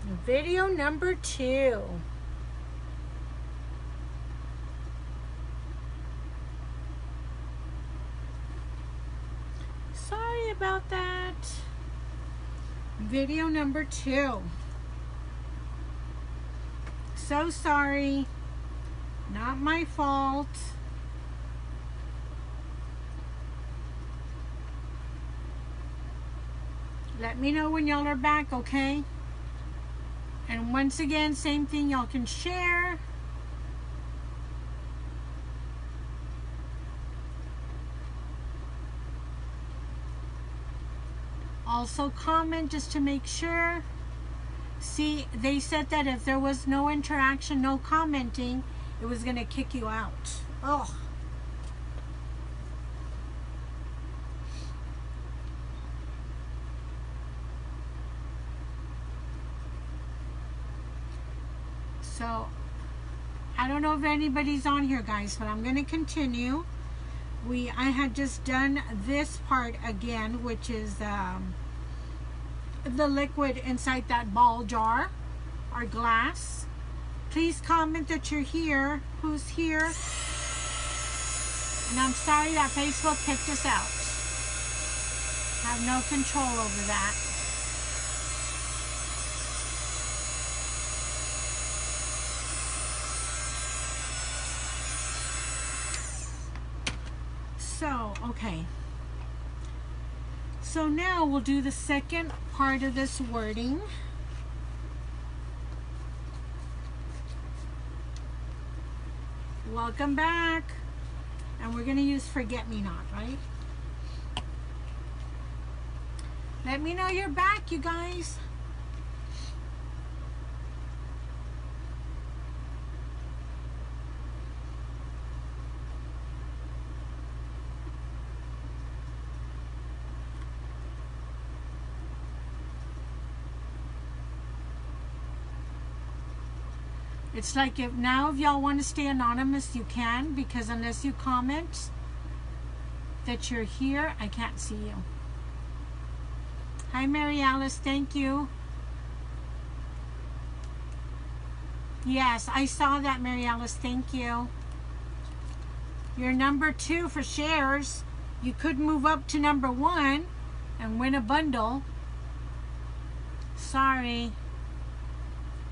Video number 2. Sorry about that. Video number 2. So sorry. Not my fault. Let me know when y'all are back, okay? And once again, same thing, y'all can share. Also comment just to make sure. See, they said that if there was no interaction, no commenting, it was going to kick you out. Oh. So, I don't know if anybody's on here, guys, but I'm going to continue. I had just done this part again, which is the liquid inside that ball jar or glass. Please comment that you're here, who's here. And I'm sorry that Facebook kicked us out. I have no control over that. So, okay. So now we'll do the second part of this wording. Welcome back. And we're going to use forget-me-not, right? Let me know you're back, you guys. It's like if y'all want to stay anonymous, you can, because unless you comment that you're here, I can't see you. Hi, Mary Alice. Thank you. Yes, I saw that, Mary Alice. Thank you. You're number 2 for shares. You could move up to number 1 and win a bundle. Sorry.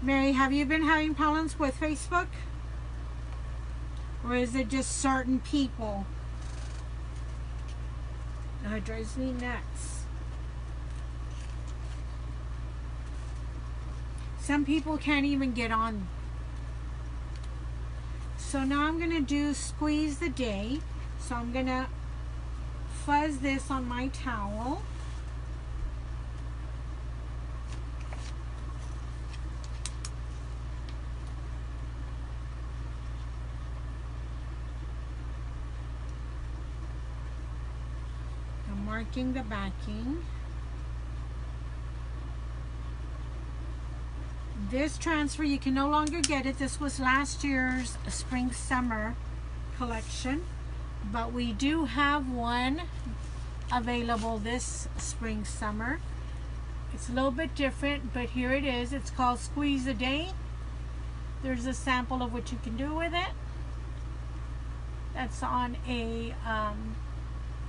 Mary, have you been having problems with Facebook? Or is it just certain people? No, it drives me nuts. Some people can't even get on. So now I'm going to do squeeze the day. So I'm going to fuzz this on my towel. Marking the backing. This transfer, you can no longer get it. This was last year's spring summer collection, but we do have one available this spring summer. It's a little bit different, but here it is. It's called Squeeze a Day. There's a sample of what you can do with it. That's on a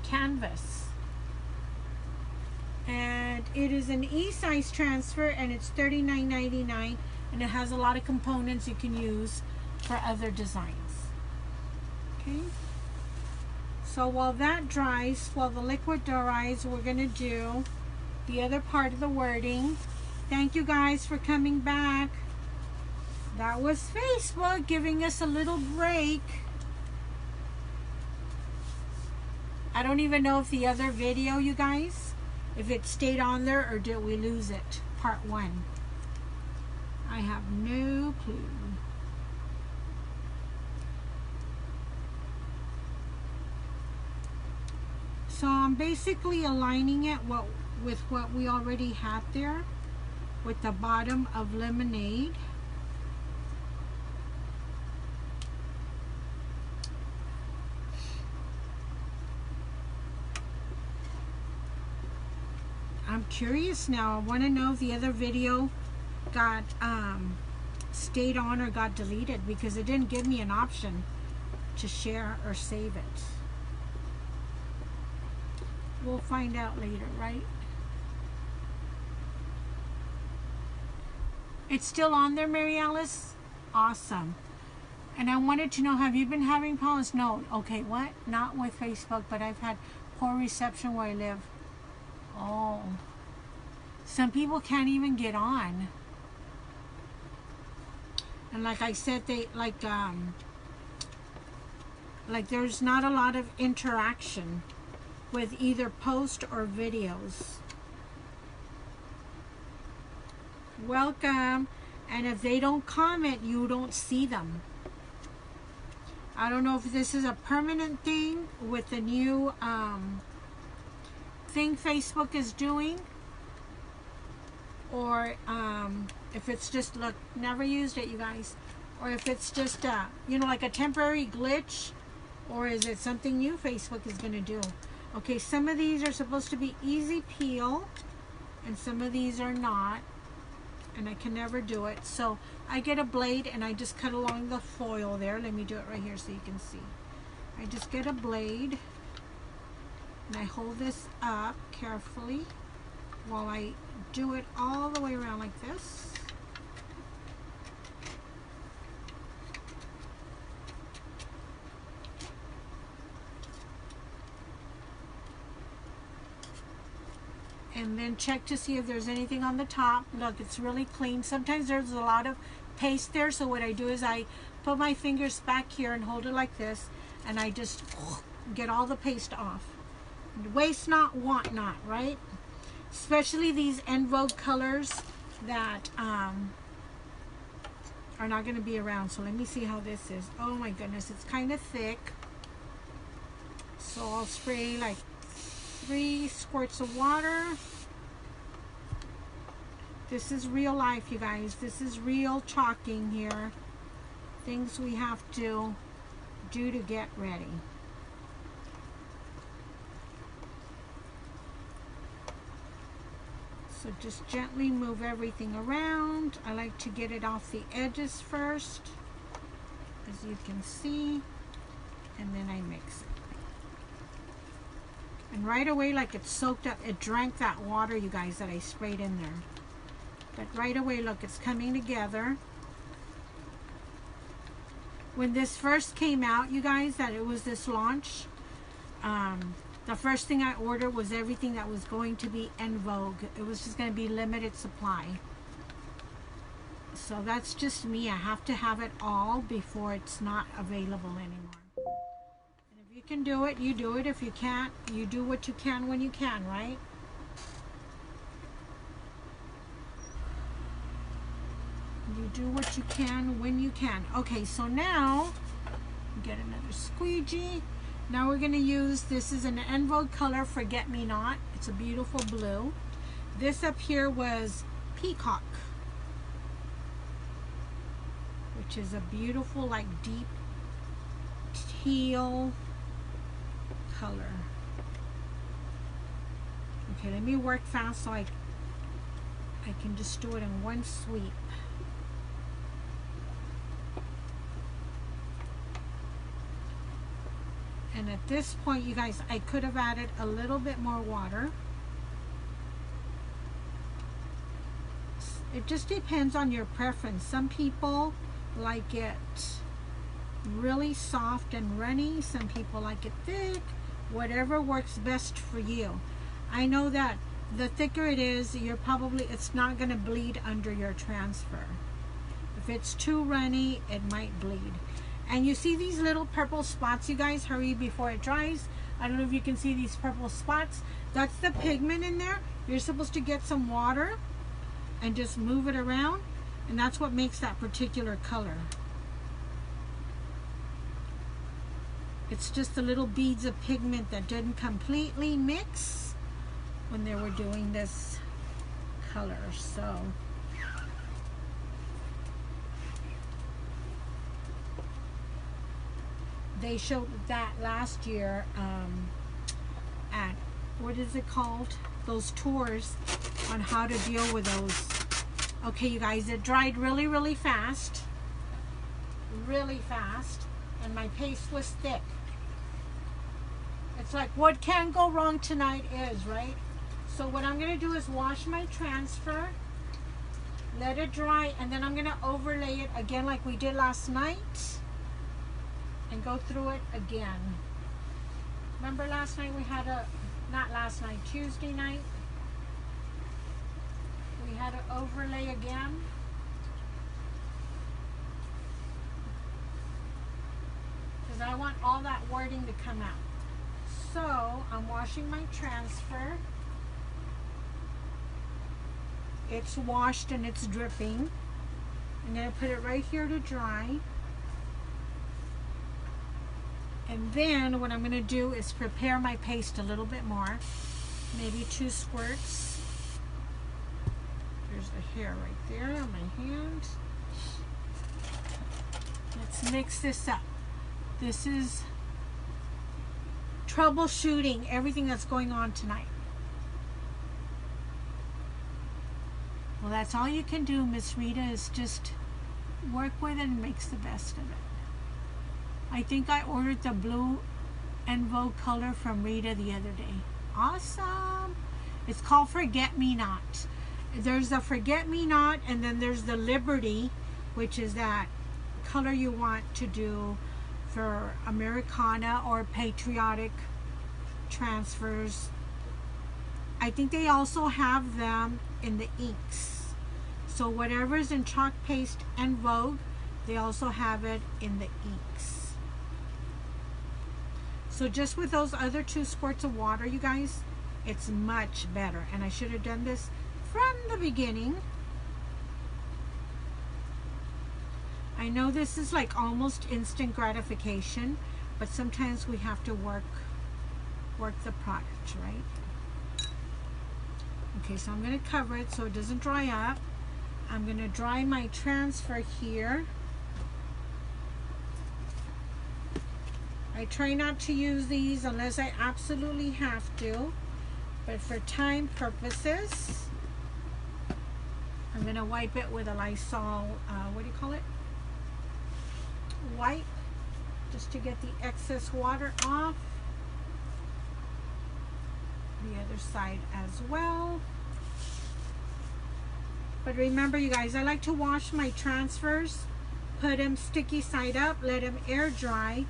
canvas. And it is an E-size transfer, and it's $39.99, and it has a lot of components you can use for other designs. Okay, so while that dries, while the liquid dries, we're going to do the other part of the wording. Thank you guys for coming back. That was Facebook giving us a little break. I don't even know if the other video, you guys, if it stayed on there or did we lose it, part 1. I have no clue. So I'm basically aligning it with what we already had there with the bottom of Lemonade. I'm curious now. I want to know if the other video got stayed on or got deleted because it didn't give me an option to share or save it. We'll find out later, right? It's still on there, Mary Alice? Awesome. And I wanted to know, have you been having problems? No. Okay, what? Not with Facebook, but I've had poor reception where I live. Oh. Some people can't even get on. And like I said, they like there's not a lot of interaction with either post or videos. Welcome. And if they don't comment, you don't see them. I don't know if this is a permanent thing with the new thing Facebook is doing, or if it's just, look, never used it, you guys, or if it's just you know, like a temporary glitch, or is it something new Facebook is going to do. Okay, some of these are supposed to be easy peel and some of these are not, and I can never do it. So I get a blade and I just cut along the foil there. Let me do it right here so you can see. I just get a blade and I hold this up carefully while I do it all the way around like this. And then check to see if there's anything on the top. Look, it's really clean. Sometimes there's a lot of paste there, so what I do is I put my fingers back here and hold it like this, and I just get all the paste off. Waste not, want not, right? Especially these en vogue colors that are not going to be around. So let me see how this is. Oh my goodness, it's kind of thick. So I'll spray like 3 squirts of water. This is real life, you guys. This is real chalking here. Things we have to do to get ready. So just gently move everything around. I like to get it off the edges first, as you can see, and then I mix it. And right away, like it's soaked up, it drank that water, you guys, that I sprayed in there. But right away, look, it's coming together. When this first came out, you guys, that it was this launch, the first thing I ordered was everything that was going to be en vogue. It was just going to be limited supply. So that's just me. I have to have it all before it's not available anymore. And if you can do it, you do it. If you can't, you do what you can when you can, right? You do what you can when you can. Okay, so now get another squeegee. Now we're going to use, this is an en vogue color, Forget Me Not. It's a beautiful blue. This up here was Peacock, which is a beautiful, like, deep teal color. Okay, let me work fast so I can just do it in one sweep. And at this point, you guys, I could have added a little bit more water. It just depends on your preference. Some people like it really soft and runny. Some people like it thick. Whatever works best for you. I know that the thicker it is, it's not going to bleed under your transfer. If it's too runny, it might bleed. And you see these little purple spots, you guys, hurry before it dries. I don't know if you can see these purple spots. That's the pigment in there. You're supposed to get some water and just move it around, and that's what makes that particular color. It's just the little beads of pigment that didn't completely mix when they were doing this color. So they showed that last year at, what is it called? Those tours on how to deal with those Okay, you guys, it dried really, really fast. Really fast. And my paste was thick. It's like what can go wrong tonight is, right? So what I'm going to do is wash my transfer, let it dry, and then I'm going to overlay it again like we did last night and go through it again. Remember last night we had Tuesday night, we had an overlay again. Because I want all that wording to come out. So I'm washing my transfer. It's washed and it's dripping. I'm going to put it right here to dry. And then what I'm going to do is prepare my paste a little bit more. Maybe 2 squirts. There's the hair right there on my hand. Let's mix this up. This is troubleshooting everything that's going on tonight. Well, that's all you can do, Miss Rita, is just work with it and makes the best of it. I think I ordered the blue and Vogue color from Rita the other day. Awesome! It's called Forget Me Not. There's the Forget Me Not, and then there's the Liberty, which is that color you want to do for Americana or patriotic transfers. I think they also have them in the inks. So whatever's in Chalk Paste and Vogue, they also have it in the inks. So just with those other 2 squirts of water, you guys, it's much better. And I should have done this from the beginning. I know this is like almost instant gratification, but sometimes we have to work the product, right? Okay, so I'm going to cover it so it doesn't dry up. I'm going to dry my transfer here. I try not to use these unless I absolutely have to, but for time purposes, I'm going to wipe it with a Lysol, what do you call it? Wipe, just to get the excess water off. The other side as well. But remember, you guys, I like to wash my transfers, put them sticky side up, let them air dry,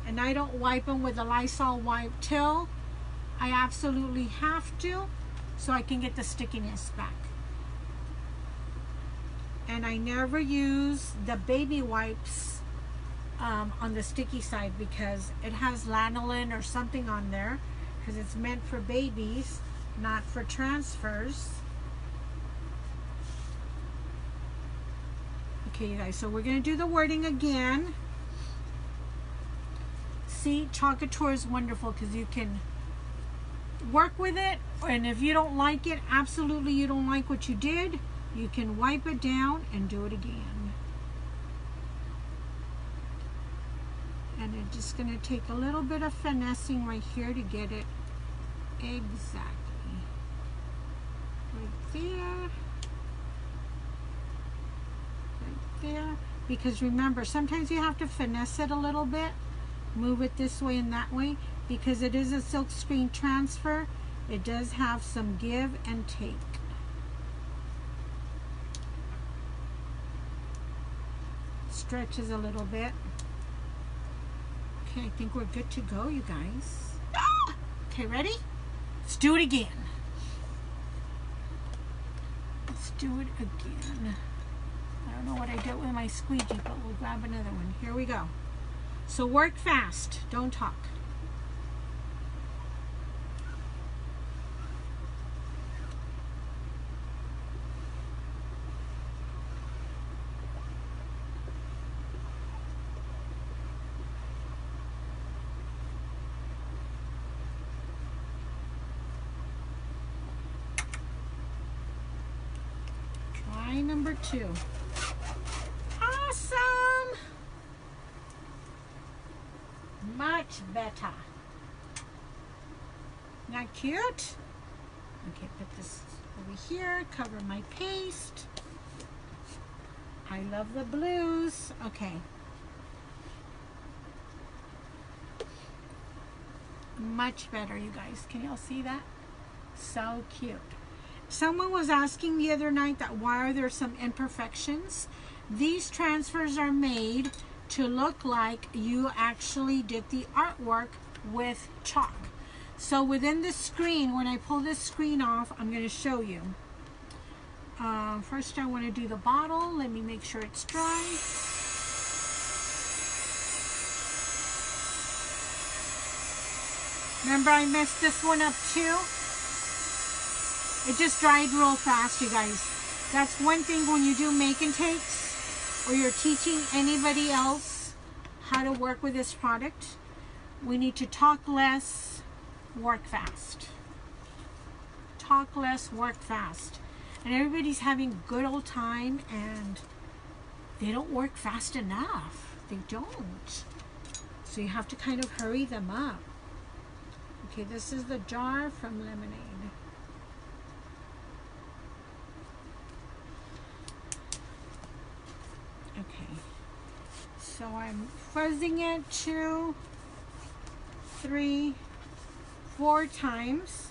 and I don't wipe them with a Lysol wipe till I absolutely have to, so I can get the stickiness back. And I never use the baby wipes on the sticky side because it has lanolin or something on there, because it's meant for babies, not for transfers. Okay, you guys, so we're going to do the wording again. See, Chalk Couture is wonderful because you can work with it, and if you don't like it, absolutely you don't like what you did, you can wipe it down and do it again. And it's just going to take a little bit of finessing right here to get it exactly right there, right there. Because remember, sometimes you have to finesse it a little bit, move it this way and that way, because it is a silk screen transfer. It does have some give and take. Stretches a little bit. Okay, I think we're good to go, you guys. Okay, ready? Let's do it again. Let's do it again. I don't know what I did with my squeegee, but we'll grab another one. Here we go. So work fast, don't talk. Try number 2. Awesome! Much better. Not cute? Okay, put this over here, cover my paste. I love the blues. Okay. Much better, you guys. Can y'all see that? So cute. Someone was asking the other night that why are there some imperfections? These transfers are made to look like you actually did the artwork with chalk. So within the screen, when I pull this screen off, I'm going to show you. First I want to do the bottle. Let me make sure it's dry. Remember I messed this one up too? It just dried real fast, you guys. That's one thing when you do make and takes or you're teaching anybody else how to work with this product. We need to talk less, work fast. Talk less, work fast. And everybody's having a good old time and they don't work fast enough. They don't. So you have to kind of hurry them up. Okay, this is the jar from Lemonade. Okay, so I'm fuzzing it 2, 3, 4 times.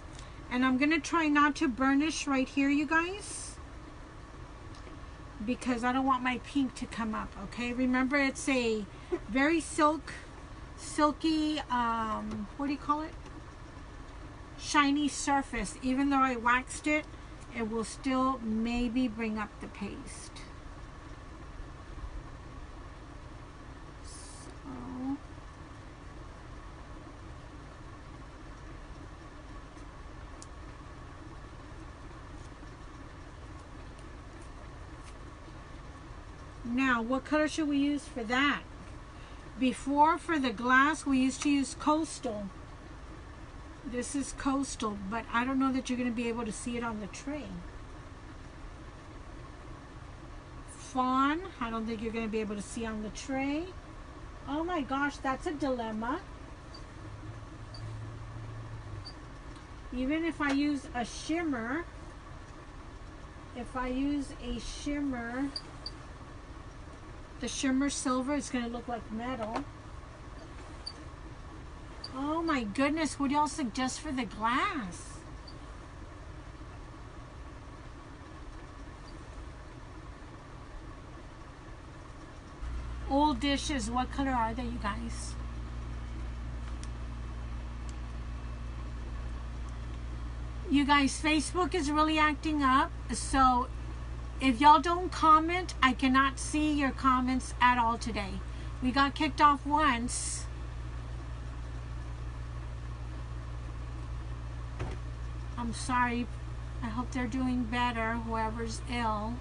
And I'm going to try not to burnish right here, you guys, because I don't want my pink to come up, okay? Remember, it's a very silky, what do you call it? Shiny surface. Even though I waxed it, it will still maybe bring up the paste. So now, what color should we use for that? Before, for the glass, we used to use Coastal. This is Coastal, but I don't know that you're going to be able to see it on the tray. Fawn, I don't think you're going to be able to see on the tray. Oh my gosh, that's a dilemma. Even if I use a shimmer, if I use a shimmer, the shimmer silver is going to look like metal. Oh my goodness, what do y'all suggest for the glass? Old dishes, what color are they, you guys? You guys, Facebook is really acting up, so if y'all don't comment, I cannot see your comments at all today. We got kicked off once. I'm sorry. I hope they're doing better, whoever's ill.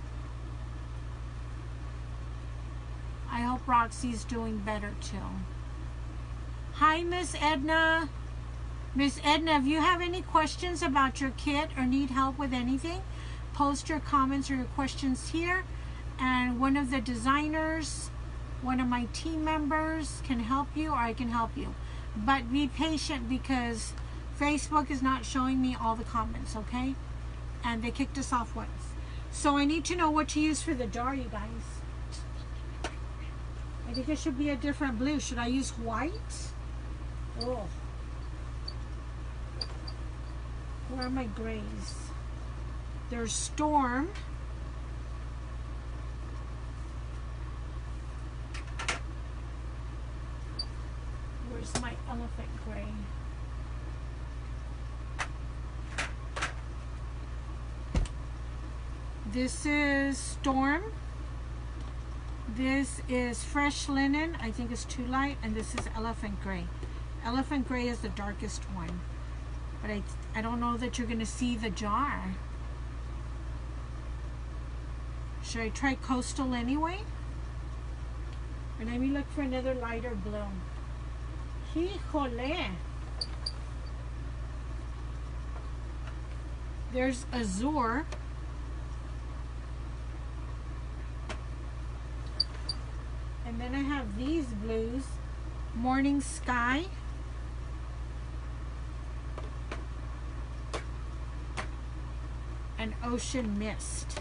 I hope Roxy's doing better too. Hi, Miss Edna. Miss Edna, if you have any questions about your kit or need help with anything, post your comments or your questions here, and one of the designers, one of my team members can help you, or I can help you. But be patient because Facebook is not showing me all the comments, okay? And they kicked us off once. So I need to know what to use for the jar, you guys. I think it should be a different blue. Should I use white? Oh. Where are my grays? There's Storm. Where's my elephant gray? This is Storm. This is Fresh Linen. I think it's too light. And this is Elephant Gray. Elephant Gray is the darkest one. But I don't know that you're going to see the jar. Should I try Coastal anyway? Or let me look for another lighter blue. Híjole. There's Azure. And then I have these blues. Morning Sky. And Ocean Mist.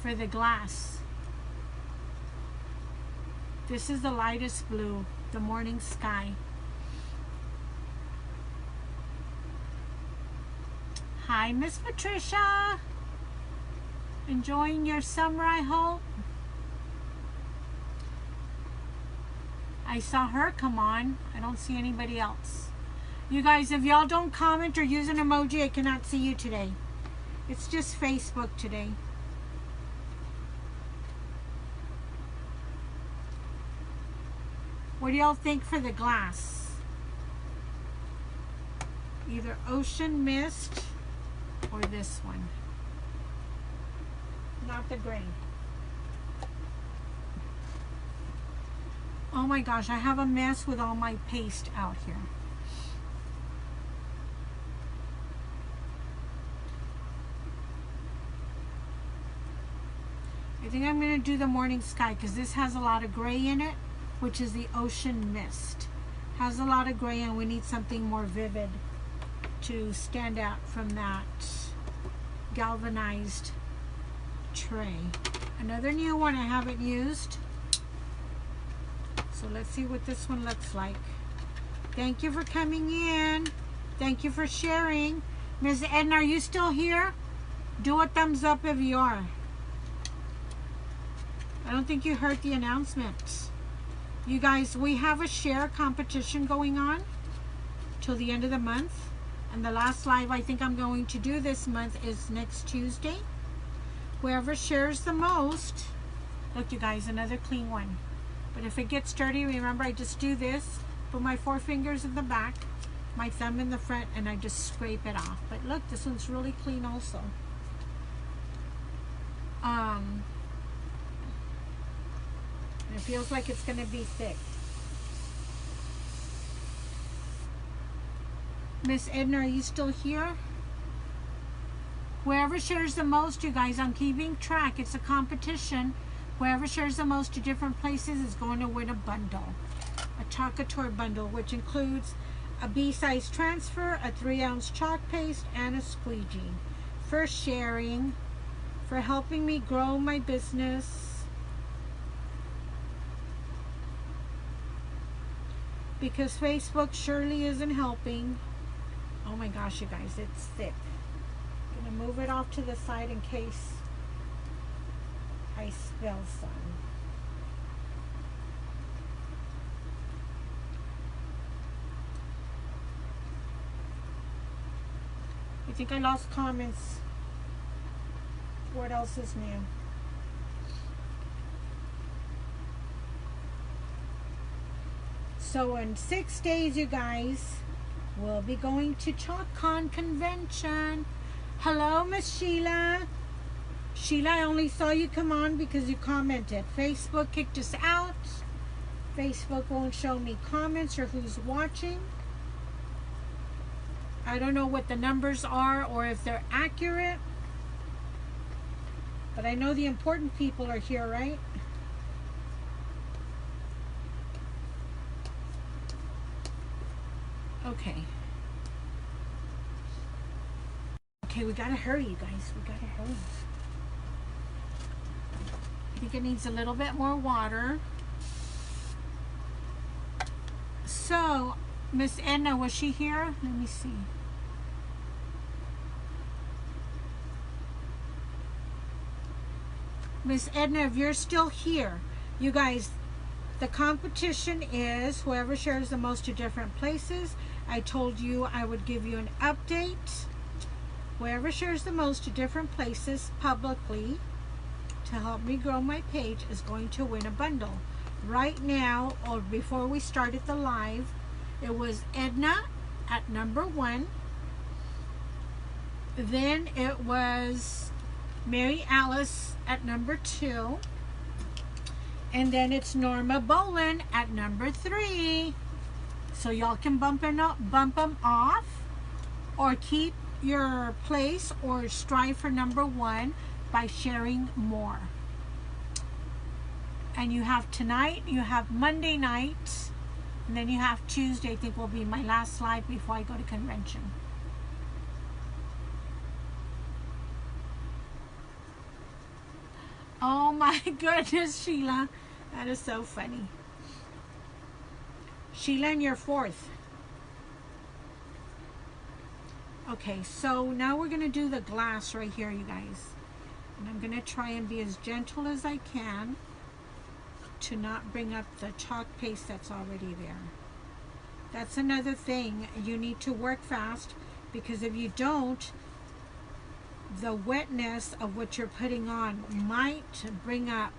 for the glass. This is the lightest blue, the morning sky. Hi, Miss Patricia. Enjoying your summer, I hope. I saw her come on. I don't see anybody else. You guys, if y'all don't comment or use an emoji, I cannot see you today. It's just Facebook today. What do y'all think for the glass? Either Ocean Mist or this one. Not the gray. Oh my gosh, I have a mess with all my paste out here. I think I'm going to do the morning sky because this has a lot of gray in it, which is the Ocean Mist. Has a lot of gray and we need something more vivid to stand out from that galvanized tray. Another new one I haven't used. So let's see what this one looks like. Thank you for coming in. Thank you for sharing. Ms. Edna, are you still here? Do a thumbs up if you are. I don't think you heard the announcement. You guys, we have a share competition going on till the end of the month. And the last live I think I'm going to do this month is next Tuesday. Whoever shares the most, look you guys, another clean one. But if it gets dirty, remember I just do this, put my 4 fingers in the back, my thumb in the front, and I just scrape it off. But look, this one's really clean also. It feels like it's going to be thick. Miss Edna, are you still here? Whoever shares the most, you guys, I'm keeping track. It's a competition. Whoever shares the most to different places is going to win a bundle. A Chalk Couture bundle, which includes a B-size transfer, a 3-ounce chalk paste, and a squeegee. For sharing, for helping me grow my business. Because Facebook surely isn't helping. Oh my gosh, you guys, it's thick. I'm gonna move it off to the side in case I spill some. I think I lost comments. What else is new? So in 6 days, you guys, we'll be going to ChalkCon convention. Hello, Miss Sheila. Sheila, I only saw you come on because you commented. Facebook kicked us out. Facebook won't show me comments or who's watching. I don't know what the numbers are or if they're accurate. But I know the important people are here, right? Okay. Okay, we gotta hurry, you guys. We gotta hurry. I think it needs a little bit more water. So, Miss Edna, was she here? Let me see. Miss Edna, if you're still here, you guys, the competition is whoever shares the most to different places. I told you I would give you an update. Whoever shares the most to different places publicly to help me grow my page is going to win a bundle. Right now, or before we started the live, it was Edna at number 1. Then it was Mary Alice at number 2. And then it's Norma Bolin at number 3. So y'all can bump them off or keep your place or strive for number 1 by sharing more. And you have tonight, you have Monday night, and then you have Tuesday, I think will be my last live before I go to convention. Oh my goodness, Sheila. That is so funny. Sheila, and you're fourth. Okay, so now we're going to do the glass right here, you guys. And I'm going to try and be as gentle as I can to not bring up the chalk paste that's already there. That's another thing. You need to work fast, because if you don't, the wetness of what you're putting on might bring up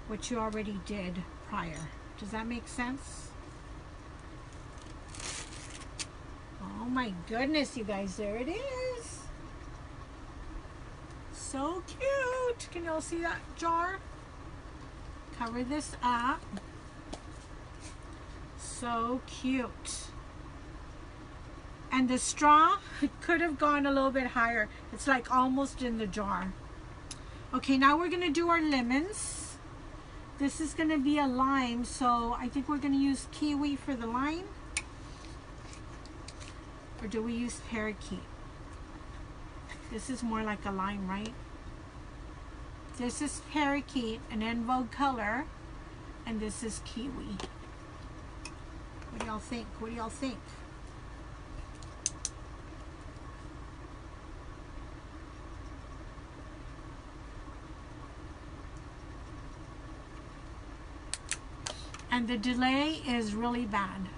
what you already did prior. Does that make sense? Oh my goodness, you guys, there it is. So cute. Can y'all see that jar? Cover this up. So cute. And the straw could have gone a little bit higher. It's like almost in the jar. Okay, now we're gonna do our lemons. This is gonna be a lime, so I think we're gonna use kiwi for the lime. Or do we use parakeet? This is more like a lime, right? This is parakeet, an en vogue color, and this is kiwi. What do y'all think? What do y'all think? And the delay is really bad.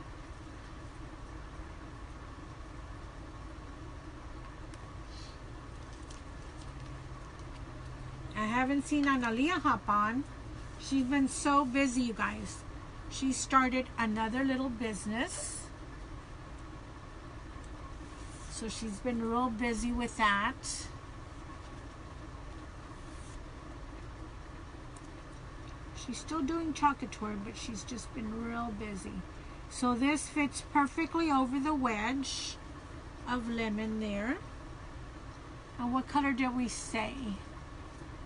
I haven't seen Analia hop on. She's been so busy, you guys. She started another little business. So she's been real busy with that. She's still doing Chalk Couture, but she's just been real busy. So this fits perfectly over the wedge of lemon there. And what color did we say?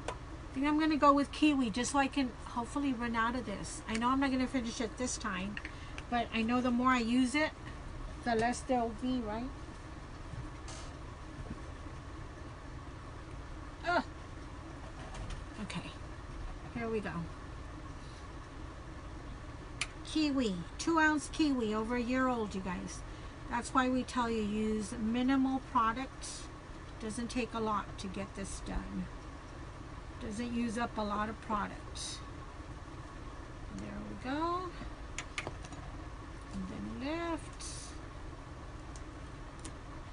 I think I'm going to go with kiwi, just so I can hopefully run out of this. I know I'm not going to finish it this time, but I know the more I use it, the less there will be, right? Ugh. Okay, here we go. Kiwi, 2-ounce kiwi, over a year old, you guys. That's why we tell you use minimal product. Doesn't take a lot to get this done. Doesn't use up a lot of product. There we go. And then lift.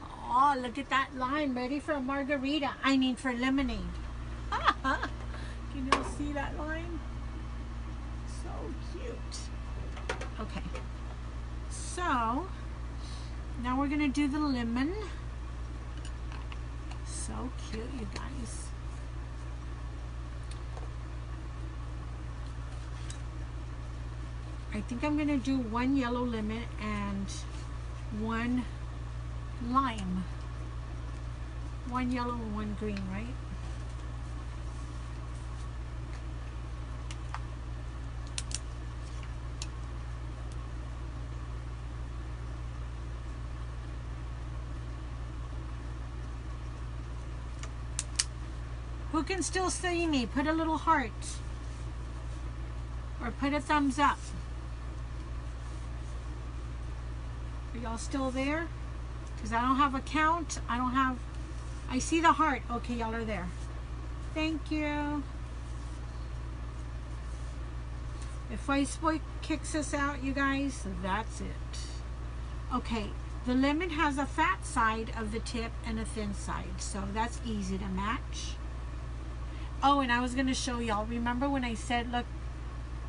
Oh, look at that lime, ready for a margarita. I mean for lemonade. Can you see that lime? So cute. Okay. So, now we're gonna do the lemon. So cute, you guys. I think I'm gonna do 1 yellow lemon and 1 lime. 1 yellow and 1 green, right? Who can still see me? Put a little heart. Or put a thumbs up. Are y'all still there? Because I don't have a count. I see the heart. Okay, y'all are there. Thank you. If Facebook kicks us out, you guys, that's it. Okay, the lemon has a fat side of the tip and a thin side, so that's easy to match. Oh, and I was going to show y'all. Remember when I said, look,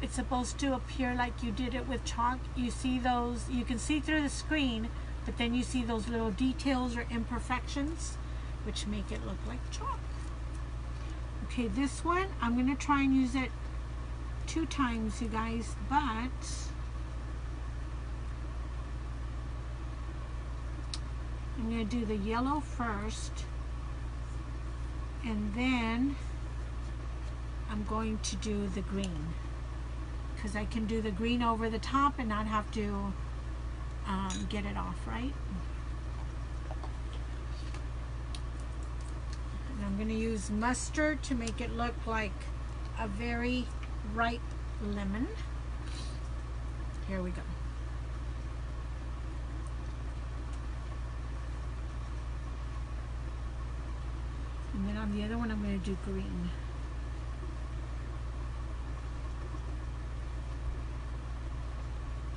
it's supposed to appear like you did it with chalk? You see those, you can see through the screen, but then you see those little details or imperfections, which make it look like chalk. Okay, this one, I'm going to try and use it 2 times, you guys, but I'm going to do the yellow first, and then I'm going to do the green, because I can do the green over the top and not have to get it off, right? And I'm going to use mustard to make it look like a very ripe lemon. Here we go. And then on the other one, I'm going to do green.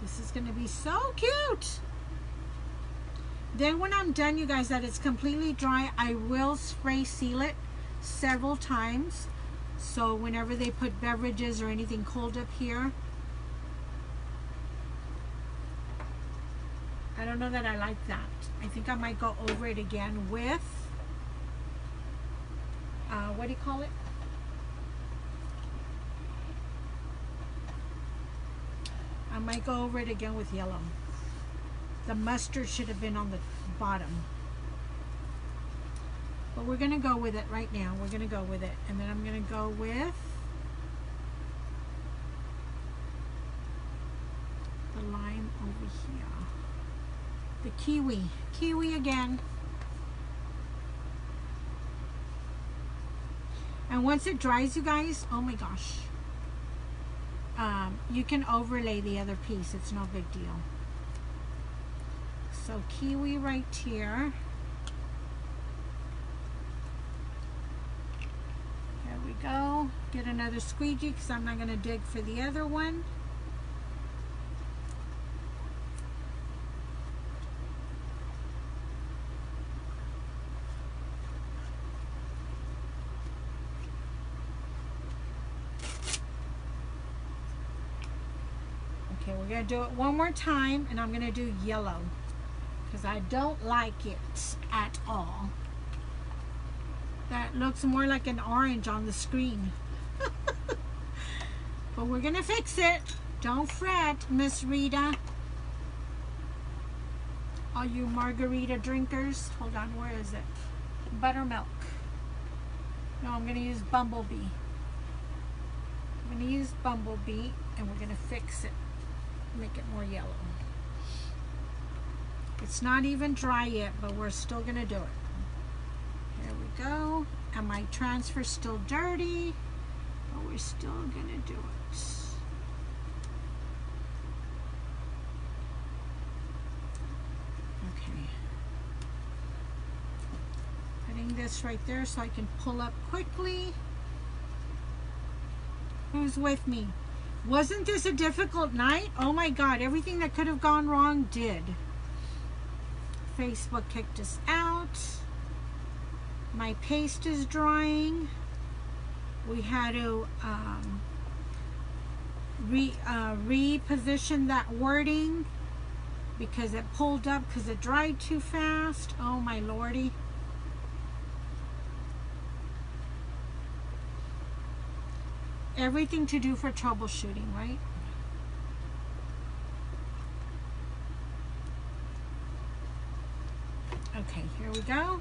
This is going to be so cute. Then when I'm done, you guys, that it's completely dry, I will spray seal it several times. So whenever they put beverages or anything cold up here, I don't know that I like that. I think I might go over it again with, what do you call it? I might go over it again with yellow. The mustard should have been on the bottom. But we're going to go with it right now. We're going to go with it. And then I'm going to go with the lime over here. The kiwi. Kiwi again. And once it dries, you guys, oh my gosh. You can overlay the other piece. It's no big deal. So kiwi right here. There we go. Get another squeegee because I'm not going to dig for the other one. Okay, we're going to do it one more time, and I'm going to do yellow because I don't like it at all. That looks more like an orange on the screen. But we're going to fix it. Don't fret, Miss Rita. All you margarita drinkers. Hold on, where is it? Buttermilk. No, I'm going to use Bumblebee. I'm going to use Bumblebee, and we're going to fix it. Make it more yellow. It's not even dry yet, but we're still going to do it. Here we go. And my transfer's still dirty, but we're still going to do it. Okay. Putting this right there so I can pull up quickly. Who's with me? Wasn't this a difficult night? Oh my God, everything that could have gone wrong did. Facebook kicked us out. My paste is drying. We had to reposition that wording because it pulled up because it dried too fast. Oh my lordy. Everything to do for troubleshooting, right? Okay, here we go.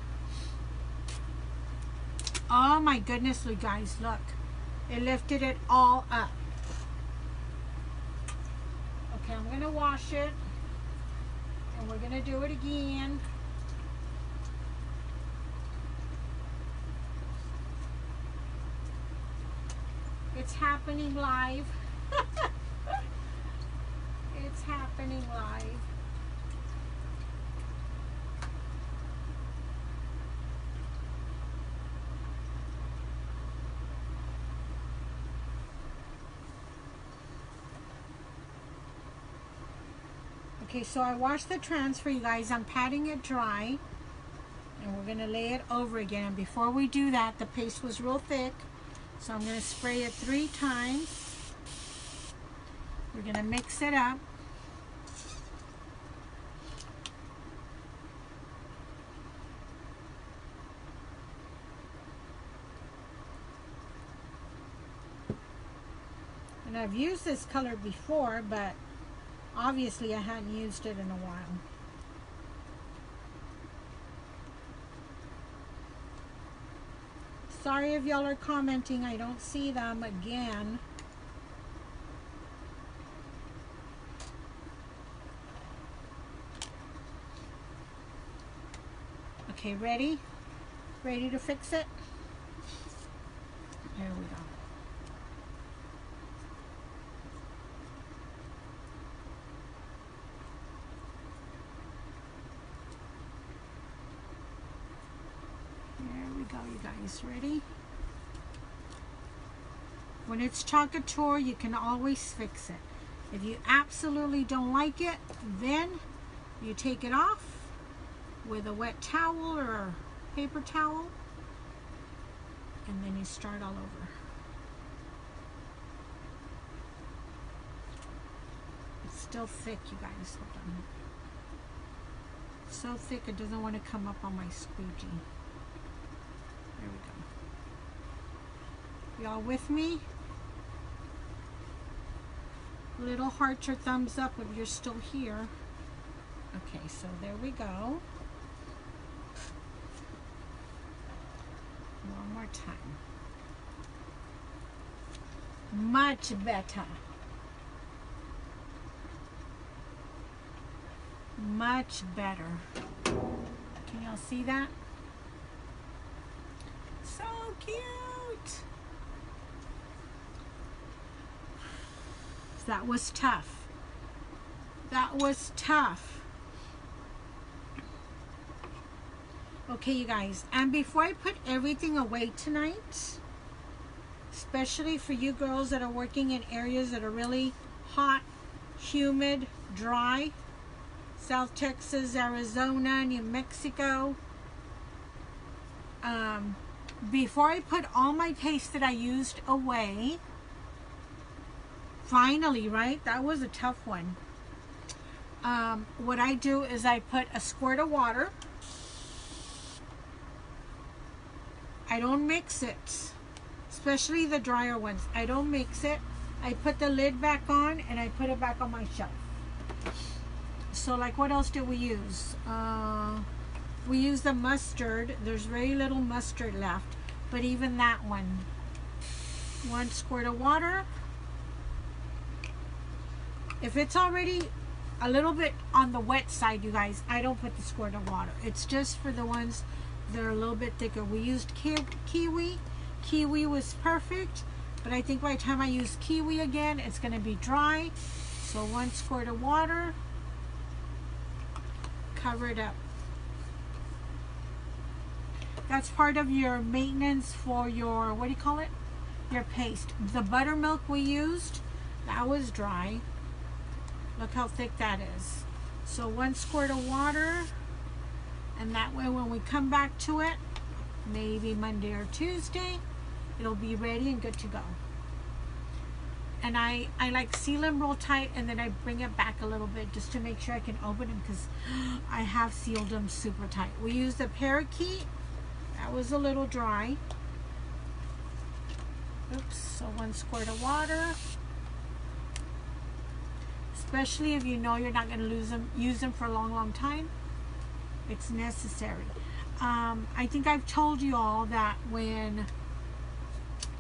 Oh my goodness, you guys, look. It lifted it all up. Okay, I'm going to wash it. And we're going to do it again. It's happening live. It's happening live. Okay, so I washed the transfer, you guys. I'm patting it dry. And we're going to lay it over again. And before we do that, the paste was real thick. So I'm going to spray it 3 times. We're going to mix it up. And I've used this color before, but obviously I hadn't used it in a while. Sorry if y'all are commenting, I don't see them again. Okay, ready? Ready to fix it? There we go. There we go, you guys. Ready? When it's Chalk Couture, you can always fix it. If you absolutely don't like it, then you take it off with a wet towel or a paper towel, and then you start all over. It's still thick, you guys. Hold on. It's so thick it doesn't want to come up on my squeegee. There we go. Y'all with me? Little hearts or thumbs up if you're still here. Okay, so there we go. One more time. Much better. Much better. Can y'all see that? So cute. That was tough. That was tough. Okay, you guys, and before I put everything away tonight, especially for you girls that are working in areas that are really hot, humid, dry, South Texas, Arizona, New Mexico, before I put all my paste that I used away, finally, right? That was a tough one. What I do is I put a squirt of water. I don't mix it, especially the drier ones. I don't mix it. I put the lid back on and I put it back on my shelf. So like what else did we use? We use the mustard. There's very little mustard left, but even that one. 1 squirt of water. If it's already a little bit on the wet side, you guys, I don't put the squirt of water. It's just for the ones that are a little bit thicker. We used kiwi. Kiwi was perfect, but I think by the time I use kiwi again, it's going to be dry. So 1 squirt of water. Cover it up. That's part of your maintenance for your, what do you call it? Your paste. The buttermilk we used, that was dry. Look how thick that is. So 1 squirt of water, and that way when we come back to it, maybe Monday or Tuesday, it'll be ready and good to go. And I like seal them real tight, and then I bring it back a little bit just to make sure I can open them, because I have sealed them super tight. We used the parakeet. That was a little dry. Oops, so 1 squirt of water. Especially if you know you're not going to use them for a long time. It's necessary. I think I've told you all that when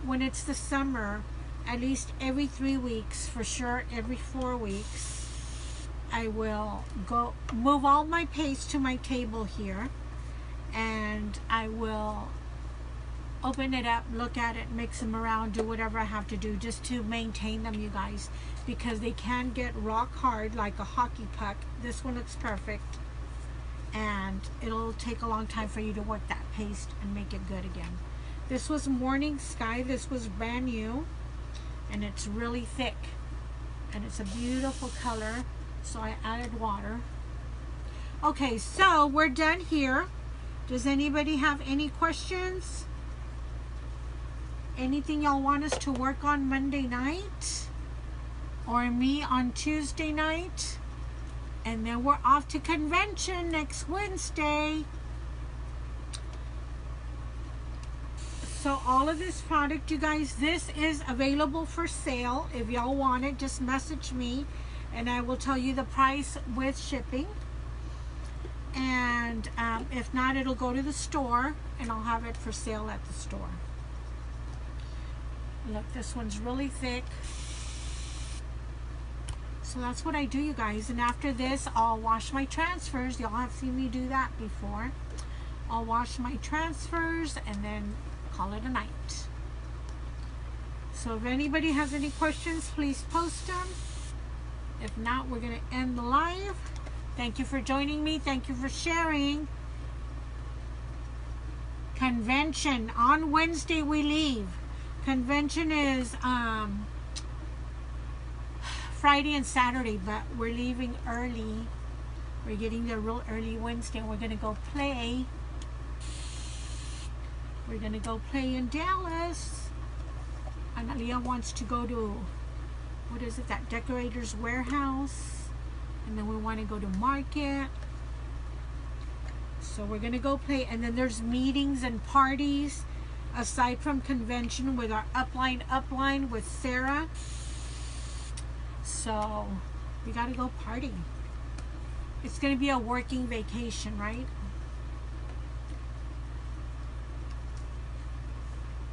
it's the summer, at least every 3 weeks, for sure every 4 weeks, I will go move all my paste to my table here, and I will open it up, look at it, mix them around, do whatever I have to do just to maintain them, you guys, because they can get rock hard like a hockey puck. This one looks perfect, and it'll take a long time for you to work that paste and make it good again. This was Morning Sky. This was brand new, and it's really thick, and it's a beautiful color, so I added water. Okay, so we're done here. Does anybody have any questions? Anything y'all want us to work on Monday night? Or me on Tuesday night? And then we're off to convention next Wednesday. So all of this product, you guys, this is available for sale. If y'all want it, just message me and I will tell you the price with shipping. And if not, it'll go to the store and I'll have it for sale at the store. Look, this one's really thick. So that's what I do, you guys. And after this, I'll wash my transfers. Y'all have seen me do that before. I'll wash my transfers and then call it a night. So if anybody has any questions, please post them. If not, we're going to end the live. Thank you for joining me. Thank you for sharing. Convention. On Wednesday we leave. Convention is Friday and Saturday, but we're leaving early. We're getting there real early Wednesday, and we're going to go play. We're going to go play in Dallas. Analia wants to go to, what is it, that Decorator's Warehouse. And then we want to go to Market. So we're going to go play. And then there's meetings and parties aside from convention with our upline with Sarah. So we got to go party. It's going to be a working vacation, right?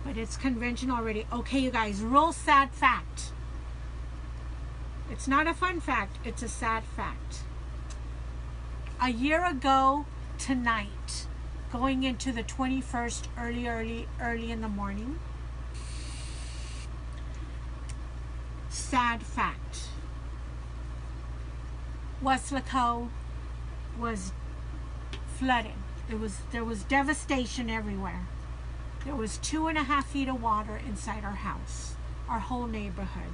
But it's convention already. Okay, you guys, real sad fact. It's not a fun fact, it's a sad fact. A year ago tonight, going into the 21st, early in the morning. Sad fact. Weslaco was flooded. There was devastation everywhere. There was 2.5 feet of water inside our house, our whole neighborhood.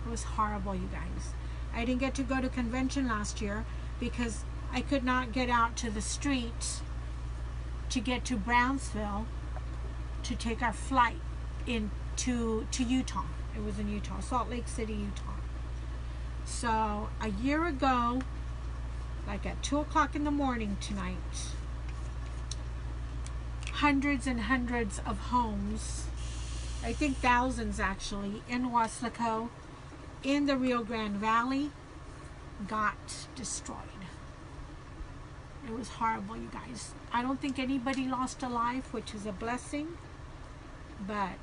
It was horrible, you guys. I didn't get to go to convention last year because I could not get out to the street to get to Brownsville to take our flight to Utah. It was in Utah, Salt Lake City, Utah. So a year ago, like at 2 o'clock in the morning tonight, hundreds and hundreds of homes, I think thousands actually, in Weslaco, in the Rio Grande Valley, got destroyed. It was horrible, you guys. I don't think anybody lost a life, which is a blessing, but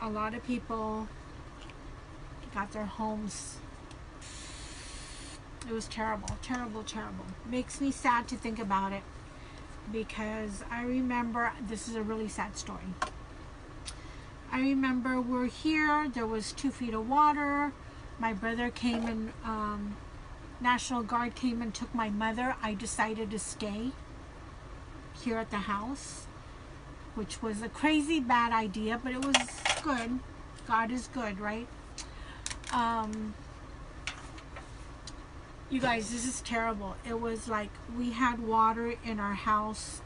a lot of people got their homes. It was terrible, terrible, terrible. Makes me sad to think about it because I remember, this is a really sad story. I remember we're here, there was 2 feet of water. My brother came and National Guard came and took my mother. I decided to stay here at the house, which was a crazy bad idea, but it was good. God is good, right? You guys, this is terrible. It was like we had water in our house,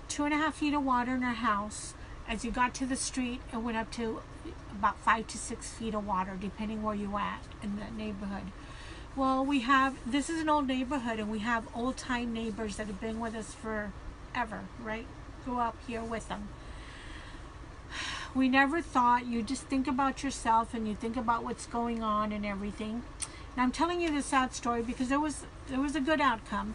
2.5 feet of water in our house. As you got to the street, it went up to about 5 to 6 feet of water, depending where you at in the neighborhood. Well, this is an old neighborhood, and we have old-time neighbors that have been with us forever, right? Grew up here with them. We never thought, you just think about yourself and you think about what's going on and everything. Now, I'm telling you this sad story because there was a good outcome,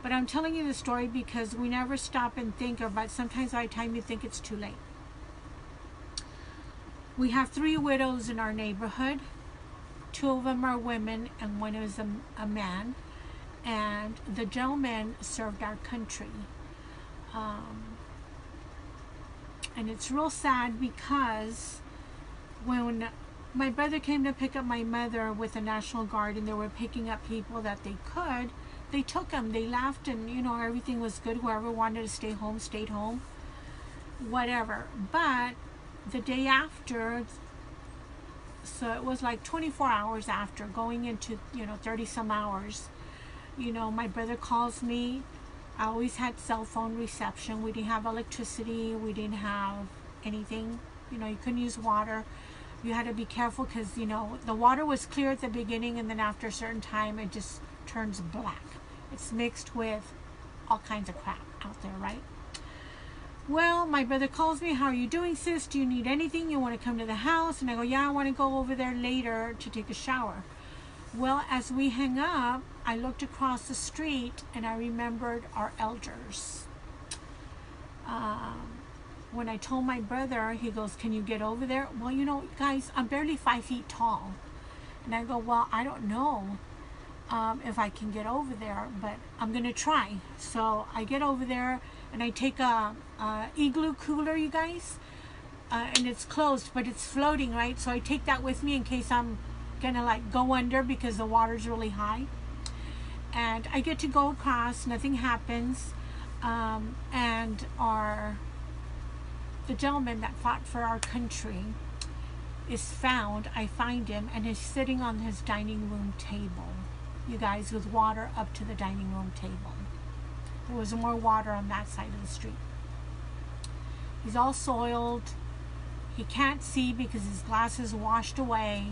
but I'm telling you the story because we never stop and think about, sometimes by the time you think it's too late. We have 3 widows in our neighborhood. 2 of them are women and 1 is a man, and the gentleman served our country. And it's real sad because when my brother came to pick up my mother with the National Guard and they were picking up people that they could, they took them, they laughed, and you know, everything was good. Whoever wanted to stay home stayed home, whatever. But the day after, so it was like 24 hours after, going into, 30 some hours, my brother calls me. I always had cell phone reception. We didn't have electricity. We didn't have anything. You couldn't use water. You had to be careful because, the water was clear at the beginning, and then after a certain time, it just turns black. It's mixed with all kinds of crap out there, right? Well, my brother calls me. How are you doing, sis? Do you need anything? You want to come to the house? And I go, yeah, I want to go over there later to take a shower. Well, as we hang up, I looked across the street and I remembered our elders. When I told my brother, he goes, can you get over there? Well, guys, I'm barely 5 feet tall. And I go, well, I don't know if I can get over there, but I'm going to try. So I get over there and I take a igloo cooler, you guys. and it's closed, but it's floating, right? So I take that with me in case I'm gonna like go under because the water's really high. And I get to go across, nothing happens, and the gentleman that fought for our country is found. I find him, and he's sitting on his dining room table, you guys, with water up to the dining room table. There was more water on that side of the street. He's all soiled. He can't see because his glasses washed away.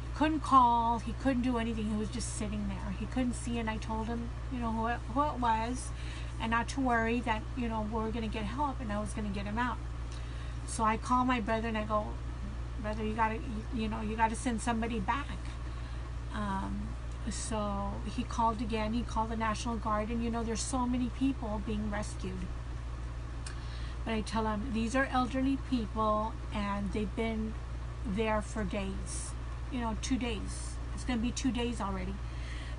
He couldn't call. He couldn't do anything. He was just sitting there. He couldn't see, and I told him, you know, who it was, and not to worry, that, you know, we're going to get help, and I was going to get him out. So I call my brother, and I go, brother, you got to send somebody back. So he called again. He called the National Guard, and, you know, there's so many people being rescued. But I tell him, these are elderly people, and they've been there for days. You know, 2 days. It's going to be 2 days already.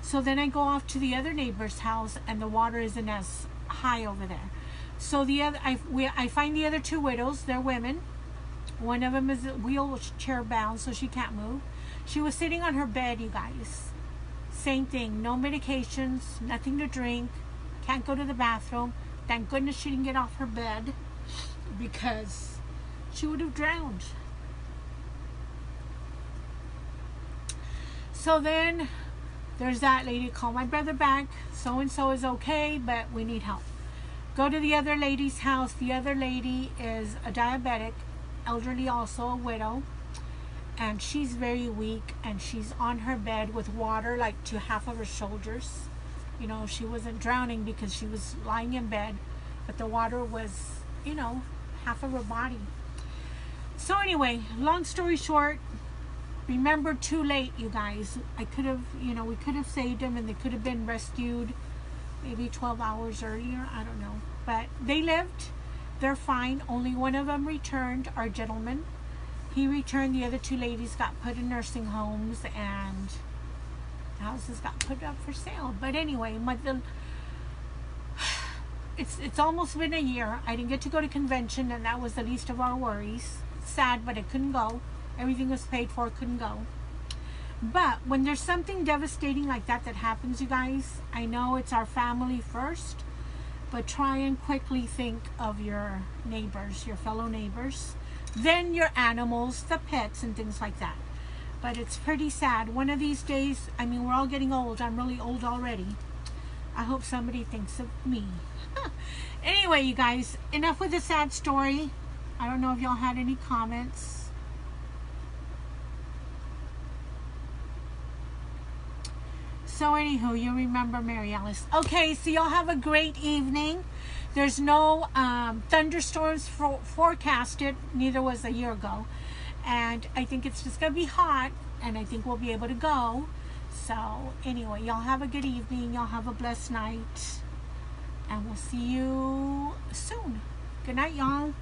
So then I go off to the other neighbor's house, and the water isn't as high over there. So I find the other two widows. They're women. One of them is wheelchair bound, so she can't move. She was sitting on her bed, you guys. Same thing. No medications, nothing to drink. Can't go to the bathroom. Thank goodness she didn't get off her bed, because she would have drowned. So then there's that lady. Call my brother back. So and so is okay, but we need help. Go to the other lady's house. The other lady is a diabetic, elderly, also a widow, and she's very weak, and she's on her bed with water like to half of her shoulders. You know, she wasn't drowning because she was lying in bed, but the water was, you know, half of her body. So anyway, long story short, remember, too late, you guys. I could have, you know, we could have saved them, and they could have been rescued maybe 12 hours earlier. I don't know. But they lived. They're fine. Only one of them returned, our gentleman. He returned. The other two ladies got put in nursing homes, and houses got put up for sale. But anyway, it's almost been a year. I didn't get to go to convention, and that was the least of our worries. Sad, but I couldn't go. Everything was paid for, couldn't go. But when there's something devastating like that happens, you guys, I know it's our family first, but try and quickly think of your neighbors, your fellow neighbors, then your animals, the pets, and things like that. But it's pretty sad. One of these days, I mean, we're all getting old. I'm really old already. I hope somebody thinks of me. Anyway, you guys, enough with the sad story. I don't know if y'all had any comments. So anywho, you remember Mary Alice. Okay, so y'all have a great evening. There's no thunderstorms forecasted. Neither was a year ago. And I think it's just going to be hot. And I think we'll be able to go. So anyway, y'all have a good evening. Y'all have a blessed night. And we'll see you soon. Good night, y'all.